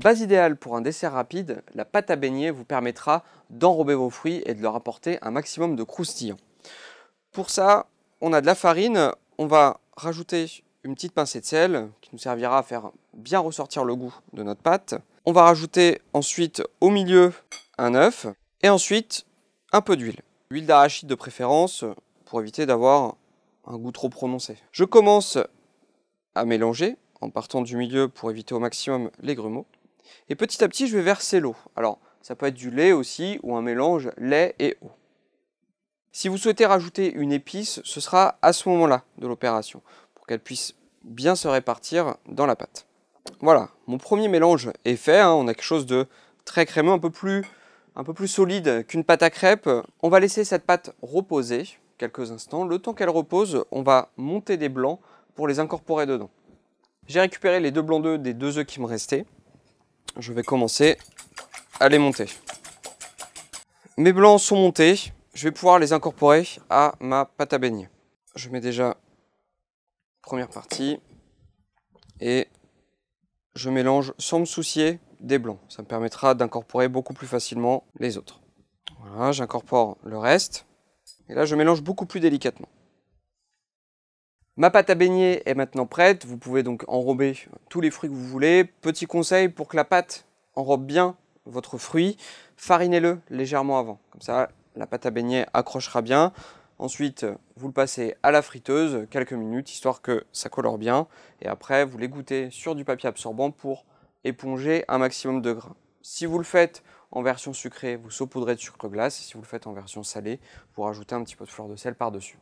Base idéale pour un dessert rapide, la pâte à beignet vous permettra d'enrober vos fruits et de leur apporter un maximum de croustillant. Pour ça, on a de la farine, on va rajouter une petite pincée de sel qui nous servira à faire bien ressortir le goût de notre pâte. On va rajouter ensuite au milieu un œuf et ensuite un peu d'huile. Huile d'arachide de préférence pour éviter d'avoir un goût trop prononcé. Je commence à mélanger en partant du milieu pour éviter au maximum les grumeaux. Et petit à petit, je vais verser l'eau. Alors, ça peut être du lait aussi ou un mélange lait et eau. Si vous souhaitez rajouter une épice, ce sera à ce moment-là de l'opération, pour qu'elle puisse bien se répartir dans la pâte. Voilà, mon premier mélange est fait, hein, on a quelque chose de très crémeux, un peu plus solide qu'une pâte à crêpes. On va laisser cette pâte reposer quelques instants. Le temps qu'elle repose, on va monter des blancs pour les incorporer dedans. J'ai récupéré les 2 blancs d'œufs des 2 œufs qui me restaient. Je vais commencer à les monter. Mes blancs sont montés. Je vais pouvoir les incorporer à ma pâte à beignet. Je mets déjà la première partie et je mélange sans me soucier des blancs. Ça me permettra d'incorporer beaucoup plus facilement les autres. Voilà, j'incorpore le reste. Et là, je mélange beaucoup plus délicatement. Ma pâte à beignet est maintenant prête. Vous pouvez donc enrober tous les fruits que vous voulez. Petit conseil, pour que la pâte enrobe bien votre fruit, farinez-le légèrement avant. Comme ça, la pâte à beignet accrochera bien. Ensuite, vous le passez à la friteuse quelques minutes, histoire que ça colore bien. Et après, vous l'égouttez sur du papier absorbant pour éponger un maximum de gras. Si vous le faites en version sucrée, vous saupoudrez de sucre glace. Et si vous le faites en version salée, vous rajoutez un petit peu de fleur de sel par-dessus.